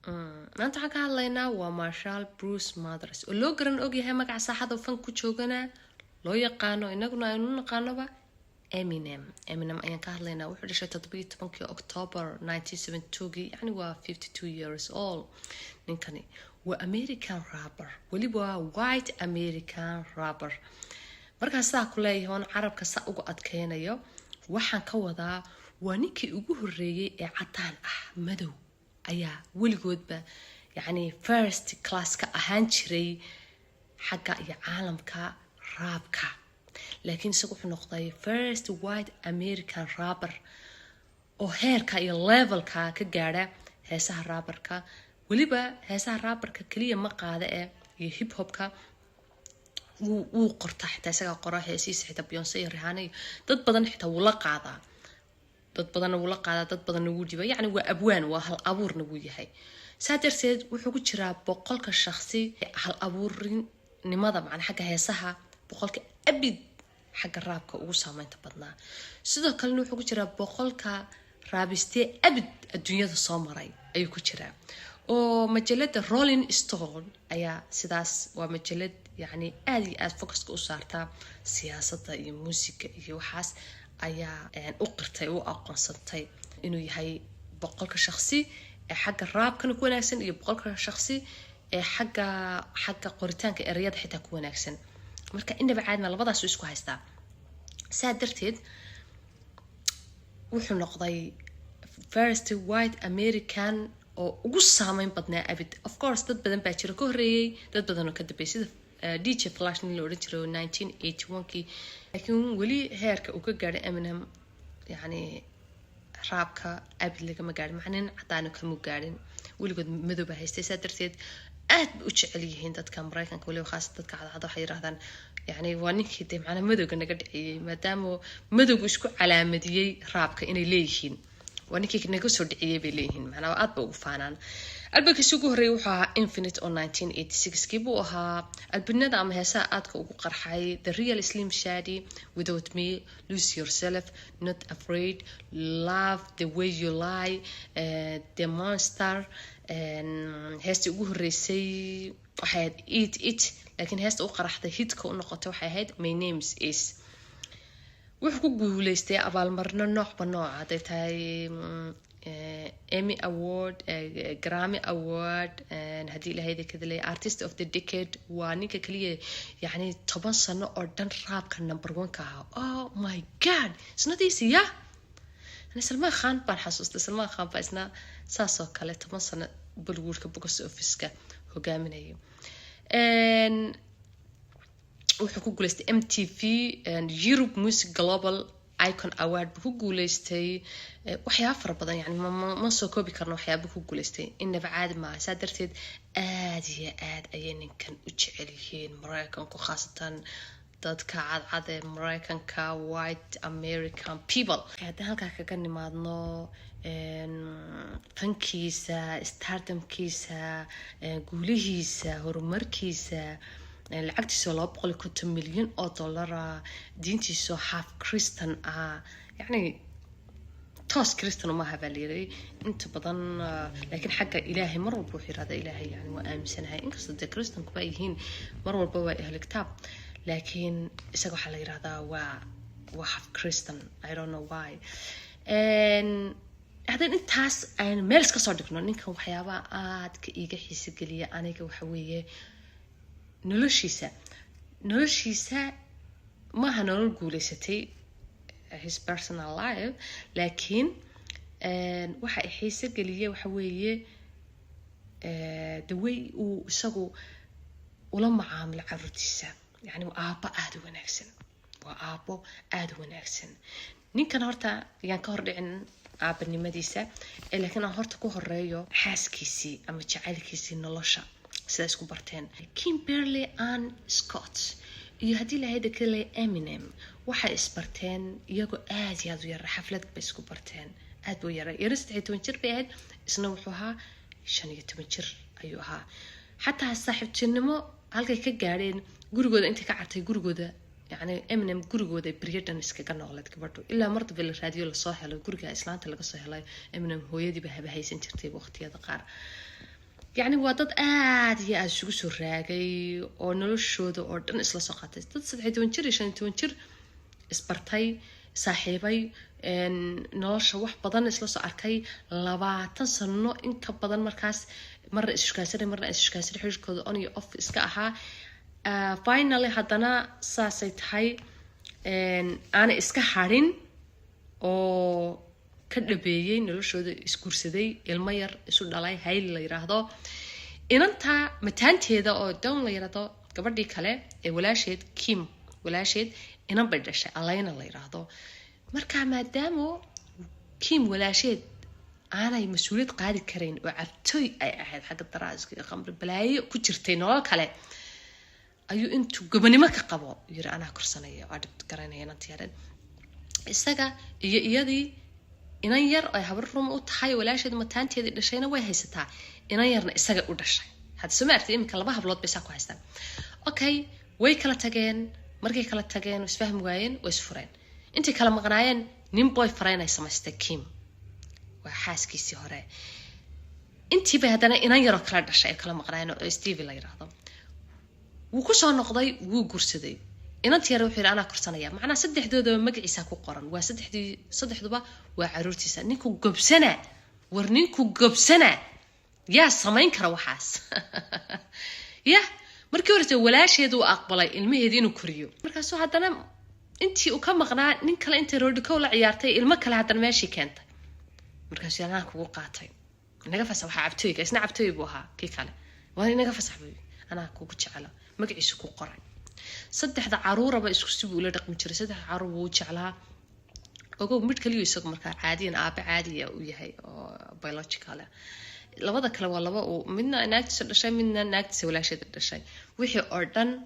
maanta waxaan ka hadlaynaa waa Marshall Bruce Mathers oo loo garan og yahay magaca saaxada oo fan ku joogana loo yaqaano inaguna aynu naqaanoba Eminem ayaan ka hadlaynaa wuxuu dhashay 17 October 1972 yani waa 52 years old ninkani waa American rapper waliba waa white American rapper markaas saa ku leeyahay on carabka sa ugu adkeenayo waxaan ka wadaa waa ninkii ugu horeeyay ee cadaan ah madow ayaa weligoodba yani first class ka ahaan jiray xagga iyo caalamka raabka laakiin isagu wuxuu noqday first white American rapper oo heerka iyo levelka ka gaadha heesaha rapperka waliba heesaha rapperka kaliya ma qaada iyo hip hopka wuu qortaa xitaa isaga qora heesiisa xitaa Beyonce iyo Rihanna dad badan xitaa wuu la qaadaa dad badan wuu dhiba yani waa abwaan waa hal abuurna wuu yahay saadarteed wuxuu ku jiraa boqolka shakhsi hal abuurnimada macna xagga heesaha boqolka abid xagga raabka ugu saameynta badnaa sidoo kale wuxuu ku jiraa boqolka raabiste abid adduunyada soo maray ayuu ku jiraa oo majalada Rolling Stone ayaa sidaas waa majalad yani aad focuska u saarta siyaasadda iyo muusiga iyo waxaas ayaa u qirtay u aqoonsantay inuu yahay boqolka shakhsi ee xagga raabkana ku wanaagsan iyo boqolka shakhsi ee xagga qoritaanka erayada xitaa ku wanaagsan marka inaba caadna labadaas isku haystaa saadarteed wuxuu noqday first white American oo ugu saameyn badnaa abid of course dad badan baa jira ka horeeyay dad badan oo ka dambeeyay sida DJ Flash nin la oran jiray 1981kii laakiin wali heerka uu ka gaaray Eminem yani raabka abid laga gaarin macnaheedu cadaan kama gaarin waligood madooba haystay saadarteed aad u jecel yihiin dadka Mareykanka waliba khaas dadka cadcad waxay yiraahdaan yani waa ninkii de macna madowga naga dhiciyay maadaama madowgu isku calaamadiyay raabka inay leeyihiin waa ninkii naga soo dhiciyay bay leeyihiin macna aad ba ugu faanaan albaabkiisa ugu horeeyay wuxuu ahaa Infinite oo 1986kii buu ahaa albinada ama heesaha aadka ugu qarxay The Real Slim Shady Without Me Lose Yourself Not Afraid Love The Way You Lie The Monster heestii ugu horeysay waxay ahayd Eat It laakiin heesta u qaraxday hitka u noqotay waxay ahayd My Name Is wuxuu ku guuleystay abaalmarino noocba nooc haday tahay Emmy Award Grammy Award hadii ilaahay kadalay Artist of the Decade waa ninka kaliya yani 10 sano oo dhan raabka number 1 ka ah oh my god it's not easy yeah Salman Khan baan xasuustay Salman Khan baa isna saasoo kale 10 sano Bollywoodka box office-ka hogaaminayay wuxuu ku guuleystay MTV and Europe Music Global Icon Award ku guuleystay waxyaabo fara badan yani ma soo koobi karno waxyaabo ku guuleystay inaba caadi ma aha saadarteed aad iyo aad ayay ninkan u jecel yihiin Mareykanku khaasatan dadka cadcad ee Mareykanka white American people hadda halka kaga nimaadno fankiisa stardomkiisa guulihiisa horumarkiisa lacagtiisa $250 milyan diintiisa half Christian yani toos Christian ma aha baleeray inta badan laakiin xagga Ilaahay mar walba wuxuu yiraahdaa Ilaahay yani waa aaminsanahay inkastoo de Christian ku yihiin mar walba waa ahli kitaab laakiin isaga waxa la yiraahdaa waa half Christian I don't know why hadaan intaas aan meel iska soo dhigno ninkan waxyaabaha aad ka iiga xiiso geliya aniga waxa weeye noloshiisa maaha nolol guuleysatay his personal life laakiin waxa ay xiiso geliya waxa weeye the way uu isagu ula macaamilo carruurtiisa yani aabbo aad u wanaagsan ninkan horta yaan ka hor dhicin aabanimadiisa laakiin aan horta ku horeeyo xaaskiisii ama jacaylkiisii nolosha sida isku barteen Kimberly Ann Scott iyo hadii la hayda kale Eminem waxay isbarteen iyagoo aad iyo aad u yar xaflad bay isku barteen aad buu yaray 17 jir bay ahayd isna wuxuu ahaa 15 jir ayuu ahaa xataa saaxiibtinimo halkay ka gaareen gurigooda intii ka cartay gurigooda يعني Eminem gurigooda beriyadan iskaga noqleed gabadhu ilaa martaba la raadiyo la soo helo guriga islaanta laga soo helay Eminem hooyadii ba haysan jirtay waqtiyada qaar يعني وادد يا أشوف شو راجي أو نلشوا ده أو دن إسلا سقطت تصدق تونشر عشان تونشر إسبرتاي صاحبي إن نلش واحد بدن إسلا سأركي لبعض صنّو إنك بدن مركز مرة إشكاسري مرة إشكاسري حوش كده أني أوف إسكاها finally هادنا ساسيت هاي إن أنا إسكا حارين أو كدبيين نلشوا إسكورسدي المير إسود على هاي اللي يراهدو إن أنت متانتيدا أو دون اللي يراهدو قبل كله ولاشيد كيم ولاشيد إن أنا بدرش علينا اللي يراهدو مركع ما دامو كيم ولاشيد أنا مسؤولية قاعد كرين وعرفتي أي أحد حق الدراز خمر بلاي كترتين ولا كله أيو أنتو قبني ما كقبوا يرى أنا كرسانية وعدت كرينة نتيارد إستجا يدي إن ير أي هبرهم وتحي ولا شيء متان تيجي دشينا وين هيستها إن يرنا إستجا ودش هذا سمعت إيه مكلبها بلاد بيساكو هستن أوكي وي كلا تجين مركي كلا تجين وسفهم وين وسفرين أنت كلا مغناين نيم بوي فرين أي سمستكيم وحاس كيسي هراء أنت بهدنا إن يرى كلا دش كلا مغناين وستيفي لا يراهضم وكسر نقضي وجرسدي إن أنت يا روحي أنا كرسانية معنا صدح دودا مجلس أكو قرن صدح دوبا وعروتي سنينكو جبسنا ورنينكو جبسنا يا سمين كروحاس يا مركورته ولا شيء دو أقبله المهدين كريو مركزو هذانا أنتي وكم مغنى نكلا أنت رودكو ولا عيارتي المكلا هذا ماشي كانت مركزو أنا كو قاطي نقفس وح عبتوي إسنا عبتوي بوها كي كله وأنا نقفس حبيبي أنا كو بتشعله مجلس كو قرن صدح ذا عرورة بيسكسب ولا رقم جري صدح عرور وجعلها أقول مد كليو يسوق مركا عادي أنا أبي عادي وياهي بيولوجيكاله لبضا كلا والله ومنا ناقص الشيء منا ناقص ولا شيء الشيء وحي أردن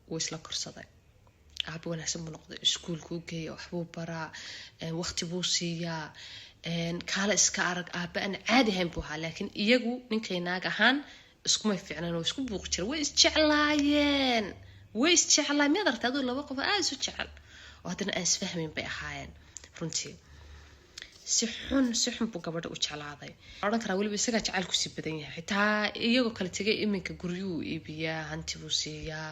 ويسلا كرصة أبي وأنا سمو نقطة سكول كوكي وحبوب برا وقت بوسية كالا إسكارك أبي أنا عادي هم بوها لكن يجو نكى ناقهان اسكو ما فعلا واسكو بوقتشر ويسجعلاين ويسجعلا ما درت هذول لو وقف اسجعل وهذا اس فهمين بي احاين runtii si xun buu gabadha u jeclaaday oran kara waliba isaga jecelku si badan yahay xitaa iyagoo kala tagay iminka guryuu iibiyaa hanti buu siiyaa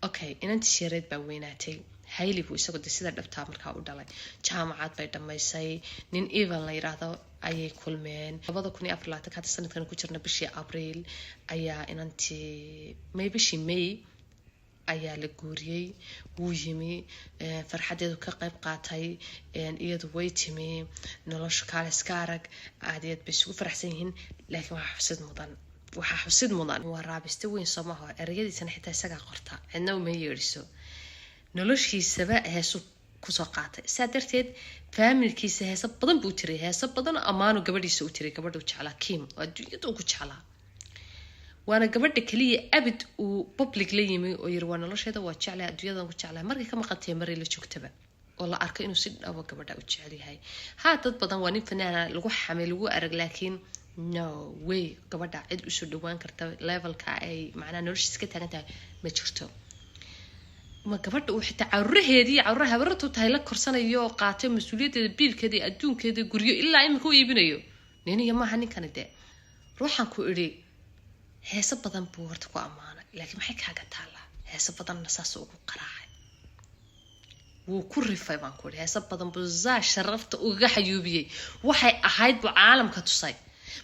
okay inantii shareed baa weynaatay hayli buu isagu sida dhabtaa markaa u dhalay jaamacad bay dhamaysay nin Evan la yiraahdo ayay kulmeen 2024 hadda sanadkan ku jirna bishii Abriil ayaa inantii bishii May ayaa la guuriyay wuu yimi farxadeedu ka qayb qaatay iyadu way timi nolosha kale iska arag aadiyad bay isugu faraxsan yihiin laakiin waxa xusid mudan waa raabista weyn Soomaha erayadiisana xitaa isaga qorta cidna uma yeeriso noloshiisaba heesu ku soo qaatay saadarteed familkiisa heesa badan buu tiray heesa badan amaanu gabadhiisa u tiray gabadhu jeclaa Kim oo adduunyada ugu jeclaa وانا قبل كلية أبد وببليك لي يمي ويروان الله شهدا وتشعلها الدنيا وتشعلها مرة كم قطعة مرة اللي شكتبه والله أركي إنه سد أو قبل وتشعلي هاي هذا بدن واني فنانا لقوا حمل وأرق لكن no way قبل عد وشو دوان كرتا level كأي معنا نورش سكتها كنتا ما شرته ما قبل وحتى عرها برتو تهيلك كرسنا يو قاتل مسؤولية البيل كذي أدون كذي قريو إلا إن كو يبنيو لأنه يما هني كان ده روحان كو إري heesa badan buu horta ku amaanay laakiin maxay kaaga taala heesa badan nasaas ugu qaraacay wuu ku rifay baan ku heesa badan buu sharafta uga xayuubiyay waxay ahayd buu caalamka tusay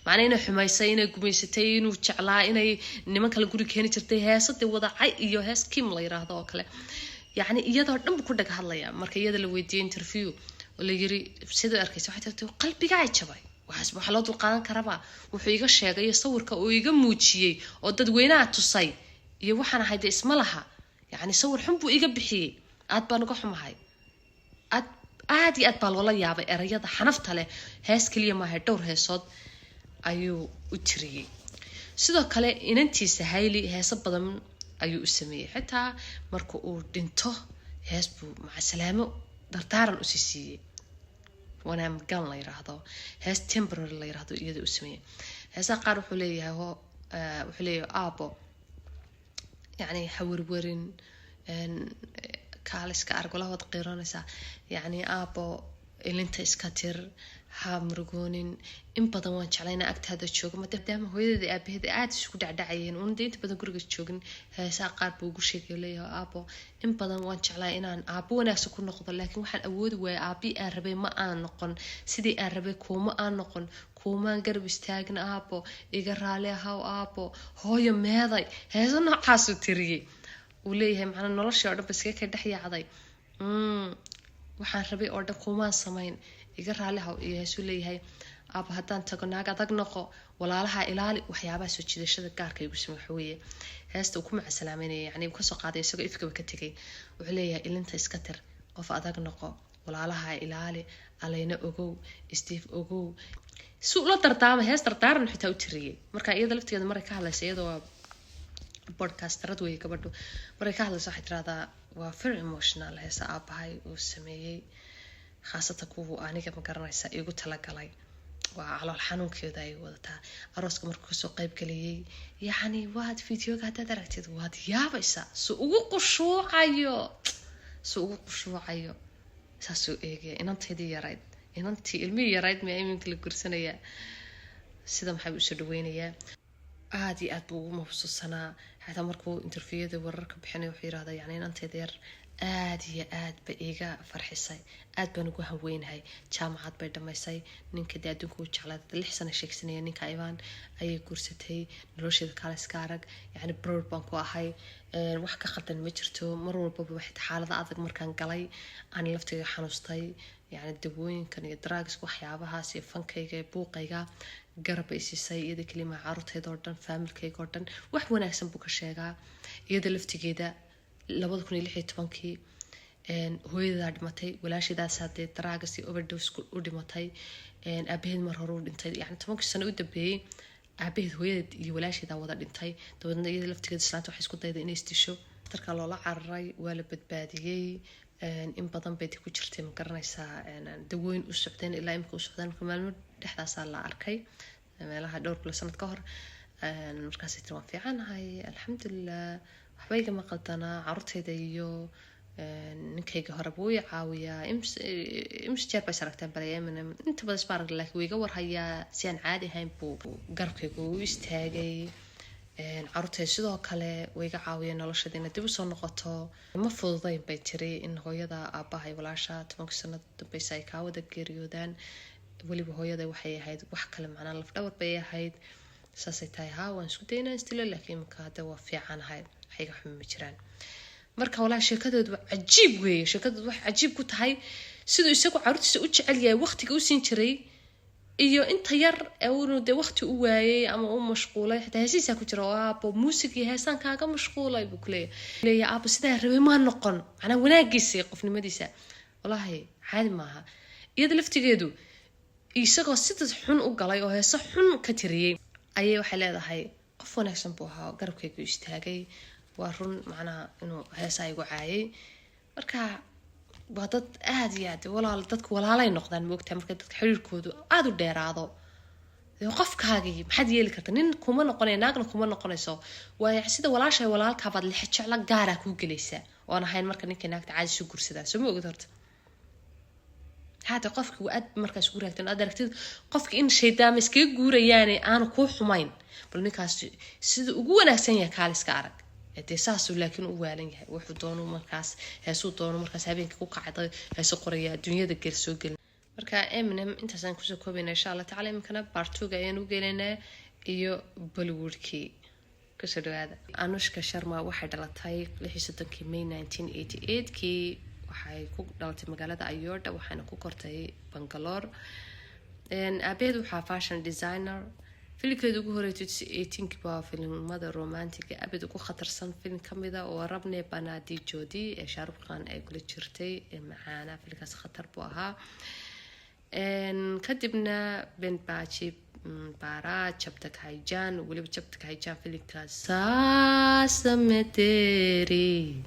macna inay xumaysay inay gumaysatay inuu jeclaa inay niman kale guri keeni jirtay heesada wadacay iyo hees Kim la yiraahdo oo kale yaani iyadoo dhan buu ku dhaga hadlaya marka iyada la weydiiyay interview oo la yiri sidoo arkaysa waxay tahay qalbiga ay jabay waxaas waxa loo dulqaadan karaba wuxuu iga sheegay sawirka oo iga muujiyay oo dadweynaha tusay iyo waxaan ahayd isma laha yaani sawir xun buu iga bixiyay aad baan uga xumahay aad baa loola yaabay erayada xanafta leh hees kaliya ma ahayd dhowr heesood ayuu u tiriyay sidoo kale inantiisa Hayli heesa badan ayuu u sameeyay xitaa marka uu dhinto hees buu maca salaamo dardaaran u siiyay وانا مقام لا يراهدو هاس temporary لا يراهدو iyada u sameeyay هاسا qaar wuxuu leeyahay aabo يعني حورورين كالسك argolahood qiiranaysa يعني aabo ilinta iska tir ha murugoonin in badan waan jeclayna agtaada jooga maadaama hooyadada aabaheeda aada isku dhacdhacayeen uuna dee inta badan guriga joogin heesaa qaar buu ugu sheegay leeyahay aabo in badan waan jeclaa inaan aabo wanaagsan ku noqdo laakiin waxaan awoodi waaya aabii aan rabay ma aan noqon sidii aan rabay kuuma aan noqon kuumaan garab istaagin aabo iga raali ahaw aabo hooyo meeday heeso noocaasuu tiriyey uu leeyahay macnaa noloshii oo dhan ba iskaga ka dhex yaacday waxaan rabay oo dhan kuumaan samayn iga raali haw iyo heesuu leeyahay aaba haddaan tago naag adag noqo walaalaha ilaali waxyaabaha soo jiidashada gaarka igu samey waxaweeye heesta uu ku macasalaameynaya yani uu kasoo qaaday isagoo ifkaba ka tegay wuxuu leeyahay ilinta iska tir qof adag noqo walaalaha ilaali alayna ogow steve ogow si ula dardaama hees dardaaran xitaa u tiriyey marka iyada laftigeeda maray ka hadlaysa iyadoo podcastarad wey gabadhu maray ka hadlaysa waxay tiraahdaa waa very emotional heesa aabahay uu sameeyey khaasatan kuwa aniga ma garanaysa igu talagalay waa calool xanuunkeeda ay wadataa arooska markuu kasoo qayb galiyey yacni waad videoga haddaad aragtid waad yaabaysaa su ugu qushuucayo saasuu eegaya inanteedii yarayd inantii ilmihii yarayd miyaa iminka la gursanayaa sida maxay usoo dhaweynayaa aada iyo aad buu ugu mabsuusanaa xataa markuu interviewada wararka bixinay wuxuu yirahdaa yani inanteeda yar aada iyo aad bay iga farxisay aad baan ugu haweynahay jaamacad bay dhamaysay ninka dee adduunka u jeclaad 6 sano sheegsanaya ninka Ivan ayay guursatay nolosheeda kale iska arag yani proud baan ku ahay wax ka khaldan ma jirto mar walbaba waxay xaalada adag markaan galay aan laftiga xanuustay yani dawooyinkan iyo drugs waxyaabahaas iyo fankayga iyo buuqayga garab ay siisay iyada kelima caruurteeda oo dhan familkayga oo dhan wax wanaagsan buu ka sheegaa iyada laftigeeda 2016 hooyadaa dhimatay walaashidaas hadee drugs iyo overdose u dhimatay aabaheed mar hore u dhintay yani 10 sano u dambeeyay aabaheed hooyadeed iyo walaashidaa wada dhintay dabeedna iyada laftigeeda islaanta waxay isku dayday inay isdisho darka loola cararay waa la badbaadiyey in badan bay ku jirtay ma garanaysaa dawooyin u socdeen ilaa imika u socdeen maalmo dhexdaasaa la arkay meelaha dhowr bilo sanad ka hor markaasay tiri waan fiicanahay alxamdulilah waxba igama qaldanaa caruurteyda iyo ninkayga hore buu i caawiyaa ims jeer bay saragteen balay Eminem inta badan isma arag laakiin wiiga warhayaa si aan caadi ahayn buu garabkayga u istaagay caruurteyda sidoo kale way iga caawiyeen noloshada inay dib usoo noqoto ma fududayn bay tiri in hooyada aabahay walaasha 10 sano dambaysa ay kaa wada geeriyoodaan weliba hooyada waxay ahayd wax kale macnaa laf dhawr bay ahayd saasay tahay haa waan isku daynaa istilo laakiin imika hadda waa fiicanahay waxayga xuma ma jiraan marka walaa sheekadoodu waa cajiib weeye sheekadoodu wax cajiib ku tahay siduu isagu caruurtiisa u jecel yahay waqtiga u siin jiray iyo inta yar uu de waqti u waayay ama u mashquulay xitaa heesiisa ku jira aabo music iyo heesan kaaga mashquulay buu leeyahay aabo sidaa rabay ma noqon ana wanaagiisa qofnimadiisa wallahi caadi maaha iyada laftigeedu isagoo sida xun u galay oo heeso xun ka tiriyay ayay waxay leedahay qof wanaagsan buu ahaa garabkaygu istaagay waa run macnaha inuu heesa igu caayay marka waa dad aad iyo aad walaal dadku walaalay noqdaan moogtaa marka dadka xiriirkoodu aad u dheeraado qofkaagii maxaad yeeli kartaa nin kuma noqonay naagna kuma noqonayso waa sida walaashay walaalkaa baad lix jecla gaara kuu gelaysaa oon ahayn marka ninkii naagta caadi isu guursadaa soo ma ogid horta hada qofkii aad markaas ugu raagtan aad aragtid qofkii in shaydaama iskaga guurayaane aanu kuu xumayn bal ninkaas sida ugu wanaagsan yahay kaaliska arag dee saasuu laakiin u waalan yahay wuxuu doono markaas heesuu doono markaas habeenkii ku kacday heesu qoraya dunyada gel soo gelin marka Eminem intaasaan kusoo koobaynaa insha Allah tacaala imikana part 2 ayaan u gelaynaa iyo Bollywoodkii kusoo dhawaada Anushka Sharma waxay dhalatay 16 May 1988kii waxay ku dhalatay magaalada Ayodhya waxaana ku kortay Bangalore aabaheed waxaa fashion designer filimkeedu ugu horeeyay 18 baa filimada romantiga abid ugu khatarsan filim kamida oo Rabne Banadi Jodi ee Shah Rukh Khan ay kula jirtay macaana filimkaas khatar buu ahaa kadibna Ben Bachi Bara Jab Tak Hai Jaan waliba Jab Tak Hai Jaan filimkaas saasa me teri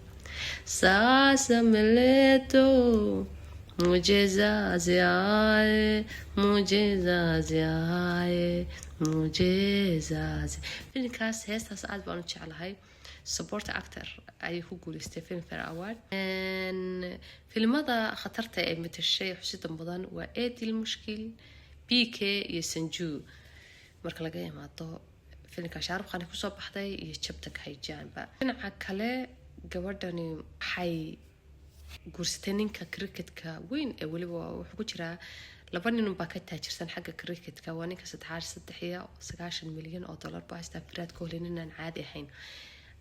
saasa me le to mujhe zaze aaye mujhe zaze aaye mujhe zaze filimkaas heestaas aad baan u jeclahay support actor ayay ku guuleystay Filmfare Award filimada khatarta ee matashay xusida mudan waa Eedil Mushkil BK iyo Sanju marka laga yimaado filimka Shahrukh Khan ku soo baxday iyo Chapter Haijanba dhinaca kale gabadhani waxay guursatay ninka cricketka weyn ee waliba wuxuu ku jiraa laba nin baa ka taajirsan xagga cricketka waa ninka 3.9 milyan oo dollar baa haysta Virat Kohli ninaan caadi ahayn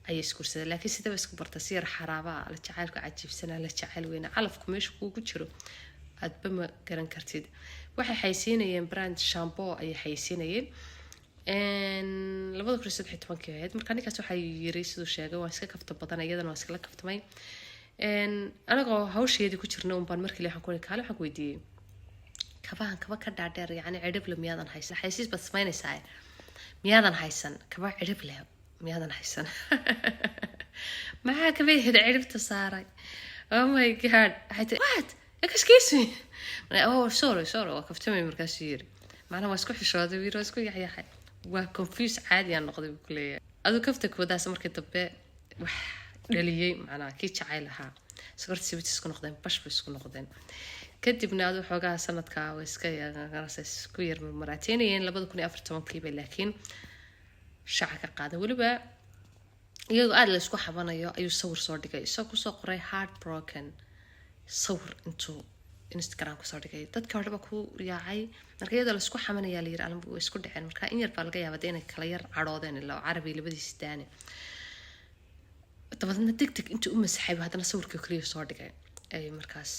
ay iskuursadeen laakiin sidaba isku barta si yar xaraaba la jacaylka cajiibsana la jacayl weyn calafku meesha ku jiro aadba ma garan kartid waxay xaysiinayeen brand shampoo ay xaysiinayeen 2013 ahayd marka ninkaas waxay yiri sidoo sheegay waa iska kafta badan iyadana waa iska la kaftamay anagoo hawsheedii ku jirnay baan markii waxaan ku kaale waxaan ku weydiiyay kaba ka dhaadheer yani cidhib la miyaadan haysan xaysiis bad samaynaysaa miyaadan haysan kaba cidhib leh miyaadan haysan maxaa ka bixid cidhibta saaray oh my god what excuse me oh sorry waa kaftamay markaas yiri macna waa isku xishooday wiiro isku yaxyaxay waa confuse caadi aan noqday ku leeyahay adu kafta koodaas markii dambe wax dhaliyay macna ki jacayl ahaa sokorta sibit isku noqdeen bash isku noqdeen kadibna adu xoogaa sanadka way iska yaqaanaysaa ku yar maraateynayeen 2014 laakiin shaaca ka qaaday waliba iyagoo aad la isku xabanayo ayuu sawir soo dhigay isagoo ku soo qoray heartbroken sawir intuu Instagram ku soo dhigay dadka horeba ku yaacay marka iyadoo la isku xamanaya la yiri alba way isku dhaceen marka in yar baa laga yaabaa inay kala yar caroodeen ilaa Carabi labadiis daane dabadna degdeg intuu u masaxay hadana sawirka kaliya soo dhigay ay markaas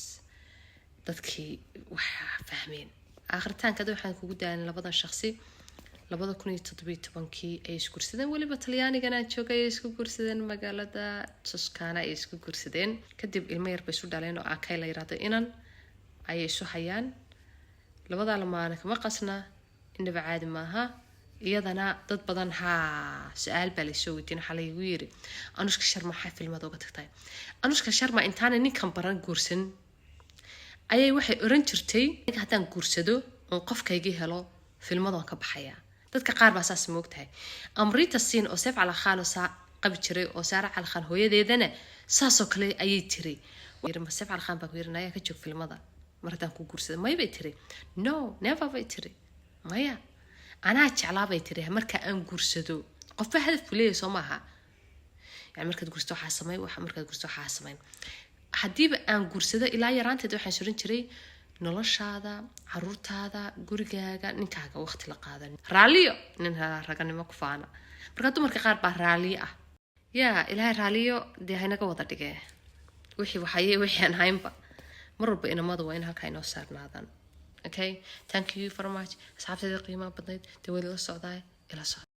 dadkii waxa fahmeen aakhirtaanka waxaan kugu daalan labadan shakhsi 2017 ay isku gursadeen waliba Talyaanigan aan joogay ay isku gursadeen magaalada Toscana ay isku gursadeen kadib ilmo yar bay isu dhaleen oo akay la yiraahdo inan ay isu hayaan labada lamaana kama qasna inaba caadi maaha iyadana dad badan su'aal baa la soo weydiin xalay ugu yiri Anushka Sharma filmada uga tagtay Anushka Sharma intaan ninkan baran guursan ayay waxay oran jirtay hadaan guursado oo qofkayga helo filmadan ka baxaya dadka qaar baa saas moogtahay Amrita Sin oo Saif Al Khan oo qabi jiray oo Sara Al Khan hooyadeedana saasoo kale ayay tiri yirma Saif Al Khan baa ku yirnaa ka joog filmada martaan ku guursado may bay tiri no never bay tiri maya anaa jeclaa bay tiri marka aan guursado qofba hadaf leeyahay soo maaha يعني markaad gursto waxa sameey waxa markaad gursto waxa sameey hadiiba aan guursado ilaa yaraanteed waxaan surin jiray noloshaada caruurtaada gurigaaga ninkaaga waqti la qaadan raaliyo nin raganimo ku faana marka dumarka qaar baa raaliyo ah yaa ilaahay raaliyo deehaynaga wada dhigay wixii aan haynba marba inamadu waa in halka inoo saarnaadaan okay thank you very much asxaabteeda qiimaha badnayd dawada la socdaa ila socda